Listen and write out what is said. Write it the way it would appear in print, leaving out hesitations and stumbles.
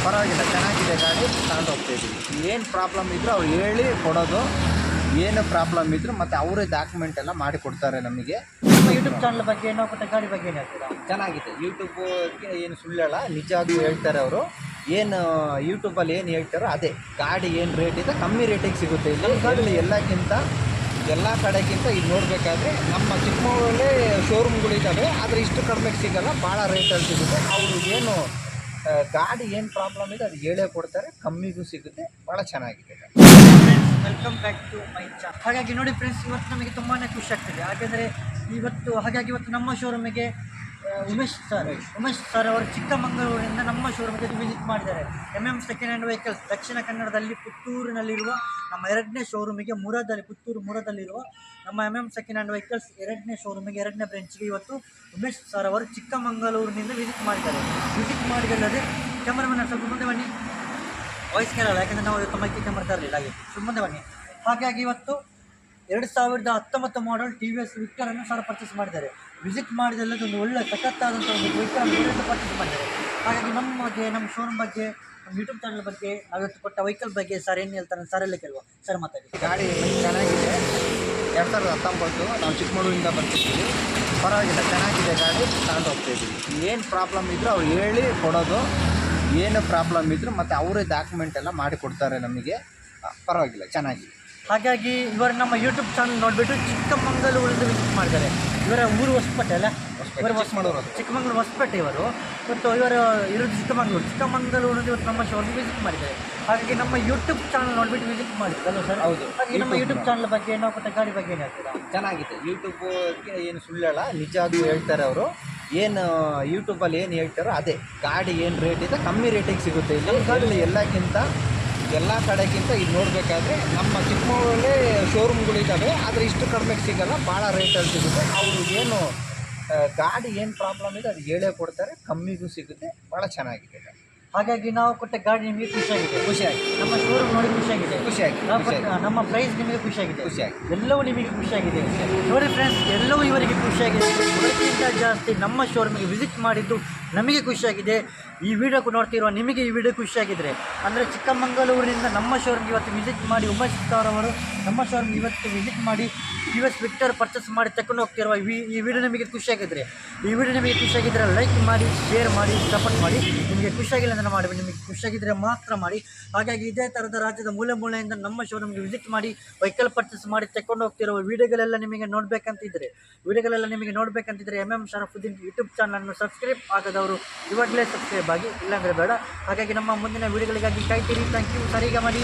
ಪರವಾಗಿಲ್ಲ, ಚೆನ್ನಾಗಿದೆ ಗಾಡಿ, ತಗೊಂಡು ಹೋಗ್ತಾಯಿದ್ದೀವಿ. ಏನು ಪ್ರಾಬ್ಲಮ್ ಇದ್ದರೂ ಅವ್ರು ಹೇಳಿ ಕೊಡೋದು, ಏನು ಪ್ರಾಬ್ಲಮ್ ಇದ್ದರೂ ಮತ್ತು ಅವರೇ ಡಾಕ್ಯುಮೆಂಟ್ ಎಲ್ಲ ಮಾಡಿ ಕೊಡ್ತಾರೆ ನಮಗೆ. ನಿಮ್ಮ ಯೂಟ್ಯೂಬ್ ಚಾನಲ್ ಬಗ್ಗೆ ನಾವು ಕೊಟ್ಟ ಗಾಡಿ ಬಗ್ಗೆ ಏನು ಹೇಳ್ತೀರಾ? ಚೆನ್ನಾಗಿದೆ. ಯೂಟ್ಯೂಬ್ಗೆ ಏನು ಸುಳ್ಳಲ್ಲ, ನಿಜವಾಗ್ಲೂ ಹೇಳ್ತಾರೆ ಅವರು. ಏನು ಯೂಟ್ಯೂಬಲ್ಲಿ ಏನು ಹೇಳ್ತಾರೋ ಅದೇ. ಗಾಡಿ ಏನು ರೇಟ್ ಇದೆ ಕಮ್ಮಿ ರೇಟಿಗೆ ಸಿಗುತ್ತೆ ಇಲ್ಲಿ. ಗಾಡಿ ಎಲ್ಲಕ್ಕಿಂತ ಎಲ್ಲ ಕಡೆಗಿಂತ ಇದು ನೋಡಬೇಕಾದ್ರೆ ನಮ್ಮ ಚಿಕ್ಕಮಗಳೂರಲ್ಲೇ ಶೋರೂಮ್ಗಳಿದ್ದಾವೆ, ಆದರೆ ಇಷ್ಟು ಕಡಿಮೆಗೆ ಸಿಗೋಲ್ಲ, ಭಾಳ ರೇಟಲ್ಲಿ ಸಿಗುತ್ತೆ. ಅವರು ಏನು ಗಾಡಿ ಏನು ಪ್ರಾಬ್ಲಮ್ ಇದೆ ಅದು ಹೇಳೇ ಕೊಡ್ತಾರೆ, ಕಮ್ಮಿಗೂ ಸಿಗುತ್ತೆ, ಭಾಳ ಚೆನ್ನಾಗಿದೆ. Welcome back to my channel. ಹಾಗಾಗಿ ನೋಡಿ ಫ್ರೆಂಡ್ಸ್, ಇವತ್ತು ನಮಗೆ ತುಂಬಾ ಖುಷಿ ಆಗ್ತಿದೆ. ಯಾಕೆಂದರೆ ಇವತ್ತು ನಮ್ಮ ಶೋರೂಮಿಗೆ ಉಮೇಶ್ ಸರ್ ಅವರು ಚಿಕ್ಕಮಗಳೂರಿನಿಂದ ನಮ್ಮ ಶೋರೂಮಿಗೆ ವಿಸಿಟ್ ಮಾಡಿದ್ದಾರೆ. ಸೆಕೆಂಡ್ ಹ್ಯಾಂಡ್ ವೆಹಿಕಲ್ಸ್ ದಕ್ಷಿಣ ಕನ್ನಡದಲ್ಲಿ ಪುತ್ತೂರಿನಲ್ಲಿರುವ ನಮ್ಮ 2ನೇ ಶೋರೂಮಿಗೆ ಪುತ್ತೂರು ಮೂರದಲ್ಲಿರುವ ನಮ್ಮ ಸೆಕೆಂಡ್ ಹ್ಯಾಂಡ್ ವೆಹಿಕಲ್ಸ್ 2ನೇ ಶೋರೂಮಿಗೆ 2ನೇ ಬ್ರಾಂಚ್ಗೆ ಇವತ್ತು ಉಮೇಶ್ ಸರ್ ಅವರು ಚಿಕ್ಕಮಗಳೂರಿನಿಂದ ವಿಸಿಟ್ ಮಾಡಿದ್ದಾರೆ. ವಿಸಿಟ್ ಮಾಡಿದಲ್ಲದೆ ಕ್ಯಾಮರಾಮನ್ ಸ್ವಲ್ಪ ಮುಂದೆ ಬನ್ನಿ, ವಾಯ್ಸ್ ಕೇಳಲ್ಲ, ಯಾಕಂದರೆ ನಾವು ಇವತ್ತು ಮೈಕ್ ಕ್ಯಾಮರಾ ತರಲಿಲ್ಲ, ಹಾಗೆ ಮುಂದೆ ಬನ್ನಿ. ಹಾಗಾಗಿ ಇವತ್ತು 2019 ಮಾಡಲ್ TVS ವಿಕ್ಟರನ್ನು ಸರ್ ಪರ್ಚೇಸ್ ಮಾಡಿದ್ದಾರೆ. ವಿಸಿಟ್ ಮಾಡಿದಲ್ಲದೆ ಒಂದು ಒಳ್ಳೆ ಸಖತ್ತಾದಂಥ ಒಂದು ವೆಹಿಕಲ್ ಪರ್ಚೇಸ್ ಮಾಡಿದ್ದಾರೆ. ಹಾಗಾಗಿ ನಮ್ಮ ಬಗ್ಗೆ, ನಮ್ಮ ಶೋರೂಮ್ ಬಗ್ಗೆ, ನಮ್ಮ ಯೂಟ್ಯೂಬ್ ಚಾನಲ್ ಬಗ್ಗೆ, ಇವತ್ತು ಕೊಟ್ಟ ವೆಹಿಕಲ್ ಬಗ್ಗೆ ಸರ್ ಏನು ಹೇಳ್ತಾರೆ ಸರ್ ಎಲ್ಲ ಕೇಳುವ. ಸರ್ ಮಾತಾಡಿ. ಗಾಡಿ ಚೆನ್ನಾಗಿದೆ, 2019 ನಾವು ಚಿಕ್ಕಮಗಳೂರಿಂದ ಬರ್ತಿದ್ದೀವಿ. ಪರವಾಗಿಲ್ಲ, ಚೆನ್ನಾಗಿದೆ ಗಾಡಿ, ತಗೊಂಡು ಹೋಗ್ತಾಯಿದ್ದೀವಿ. ಏನು ಪ್ರಾಬ್ಲಮ್ ಇದ್ದರೂ ಅವ್ರು ಹೇಳಿ ಕೊಡೋದು, ಏನು ಪ್ರಾಬ್ಲಮ್ ಇದ್ದರೂ ಮತ್ತು ಅವರೇ ಡಾಕ್ಯುಮೆಂಟ್ ಎಲ್ಲ ಮಾಡಿ ಕೊಡ್ತಾರೆ ನಮಗೆ. ಪರವಾಗಿಲ್ಲ, ಚೆನ್ನಾಗಿದೆ. ಹಾಗಾಗಿ ಇವರು ನಮ್ಮ ಯೂಟ್ಯೂಬ್ ಚಾನಲ್ ನೋಡಿಬಿಟ್ಟು ಚಿಕ್ಕಮಗಳೂರಿಂದ ವಿಸಿಟ್ ಮಾಡಿದ್ದಾರೆ. ಇವರ ಊರು ಹೊಸಪೇಟೆ ಅಲ್ಲ, ಚಿಕ್ಕಮಗಳೂರು ಹೊಸಪೇಟೆ ಇವರು. ಮತ್ತು ಇವರು ಇರೋದು ಚಿಕ್ಕಮಗಳೂರಿನಿಂದ ಇವತ್ತು ನಮ್ಮ ಶೋರೂಮ್ ವಿಸಿಟ್ ಮಾಡಿದ್ದಾರೆ. ಹಾಗಾಗಿ ನಮ್ಮ ಯೂಟ್ಯೂಬ್ ಚಾನಲ್ ನೋಡಿಬಿಟ್ಟು ವಿಸಿಟ್ ಮಾಡಿದ್ರಲ್ಲ ಸರ್? ಹೌದು. ಹಾಗೆ ನಮ್ಮ ಯೂಟ್ಯೂಬ್ ಚಾನಲ್ ಬಗ್ಗೆ ನಾವು ಕೊಟ್ಟ ಗಾಡಿ ಬಗ್ಗೆ ಏನು ಹೇಳ್ತೀರಾ? ಚೆನ್ನಾಗಿದೆ. ಯೂಟ್ಯೂಬ್ಗೆ ಏನು ಸುಳ್ಳಲ್ಲ, ನಿಜವಾಗ್ಲೂ ಹೇಳ್ತಾರೆ ಅವರು. ಏನು ಯೂಟ್ಯೂಬಲ್ಲಿ ಏನು ಹೇಳ್ತಾರೋ ಅದೇ. ಗಾಡಿ ಏನು ರೇಟ್ ಇದೆ ಕಮ್ಮಿ ರೇಟಿಗೆ ಸಿಗುತ್ತೆ ಇಲ್ಲಿ. ಗಾಡಿ ಎಲ್ಲಕ್ಕಿಂತ ಎಲ್ಲ ಕಡೆಗಿಂತ ಇದು ನೋಡಬೇಕಾದ್ರೆ ನಮ್ಮ ಚಿಕ್ಕಮಗಳೂರಲ್ಲೇ ಶೋರೂಮ್ಗಳಿದ್ದಾವೆ, ಆದರೆ ಇಷ್ಟು ಕಡಿಮೆಗೆ ಸಿಗೋಲ್ಲ, ಭಾಳ ರೇಟಲ್ಲಿ ಸಿಗುತ್ತೆ. ಅವರು ಏನು ಗಾಡಿ ಏನು ಪ್ರಾಬ್ಲಮ್ ಇದೆ ಅದು ಹೇಳೇ ಕೊಡ್ತಾರೆ, ಕಮ್ಮಿಗೂ ಸಿಗುತ್ತೆ, ಭಾಳ ಚೆನ್ನಾಗಿದೆ. ಹಾಗಾಗಿ ನಾವು ಕೊಟ್ಟ ಗಾಡಿ ನಿಮಗೆ ಖುಷಿಯಾಗಿದೆ, ನಮ್ಮ ಶೋರೂಮ್ ನೋಡಿ ಖುಷಿಯಾಗಿದೆ, ನಮ್ಮ ಪ್ರೈಸ್ ನಿಮಗೆ ಖುಷಿಯಾಗಿದೆ, ಎಲ್ಲವೂ ನಿಮಗೆ ಖುಷಿಯಾಗಿದೆ. ನೋಡಿ ಫ್ರೆಂಡ್ಸ್, ಎಲ್ಲವೂ ಇವರಿಗೆ ಖುಷಿಯಾಗಿದೆ. ಅದಕ್ಕಿಂತ ಜಾಸ್ತಿ ನಮ್ಮ ಶೋರೂಮಿಗೆ ವಿಸಿಟ್ ಮಾಡಿದ್ದು ನಮಗೆ ಖುಷಿಯಾಗಿದೆ. ಈ ವಿಡಿಯೋ ನೋಡ್ತಿರುವ ನಿಮಗೆ ಈ ವಿಡಿಯೋ ಖುಷಿಯಾಗಿದ್ದರೆ ಅಂದರೆ ಚಿಕ್ಕಮಗಳೂರಿನಿಂದ ನಮ್ಮ ಶೋರೂಮ್ಗೆ ಇವತ್ತು ವಿಸಿಟ್ ಮಾಡಿ ಉಮೇಶ್ ಸರ್ ಅವರು ನಮ್ಮ ಶೋರೂಮ್ಗೆ ಇವತ್ತು ವಿಸಿಟ್ ಮಾಡಿ TVS ವಿಕ್ಟರ್ ಪರ್ಚೇಸ್ ಮಾಡಿ ತಗೊಂಡು ಹೋಗ್ತಿರುವ ಈ ವಿಡಿಯೋ ನಿಮಗೆ ಖುಷಿಯಾಗಿದ್ದರೆ ಲೈಕ್ ಮಾಡಿ, ಶೇರ್ ಮಾಡಿ, ಸಪೋರ್ಟ್ ಮಾಡಿ. ನಿಮಗೆ ಖುಷಿಯಾಗಿಲ್ಲ ಅಂದರೆ ಮಾಡಬೇಡಿ, ನಿಮಗೆ ಖುಷಿಯಾಗಿದ್ದರೆ ಮಾತ್ರ ಮಾಡಿ. ಹಾಗಾಗಿ ಇದೇ ಥರದ ರಾಜ್ಯದ ಮೂಲೆಯಿಂದ ನಮ್ಮ ಶೋರೂಮ್ಗೆ ವಿಸಿಟ್ ಮಾಡಿ ವೆಹಿಕಲ್ ಪರ್ಚೇಸ್ ಮಾಡಿ ತಗೊಂಡು ಹೋಗ್ತಿರುವ ವಿಡಿಯೋಗಳೆಲ್ಲ ನಿಮಗೆ ನೋಡಬೇಕಂತಿದ್ದರೆ ಶರಫುದ್ದೀನ್ ಯೂಟ್ಯೂಬ್ ಚಾನಲನ್ನು ಸಬ್ಸ್ಕ್ರೈಬ್ ಆಗದವರು ಇವಾಗಲೇ ಸಬ್ಸ್ಕ್ರೈಬ್ ಆಗಿ, ಇಲ್ಲಾಂದರೆ ಬೇಡ. ಹಾಗಾಗಿ ನಮ್ಮ ಮುಂದಿನ ವಿಡಿಯೋಗಳಿಗಾಗಿ ಕಾಯ್ತೀರಿ. Thank you. ಸರಿಗ ಮಾಡಿ.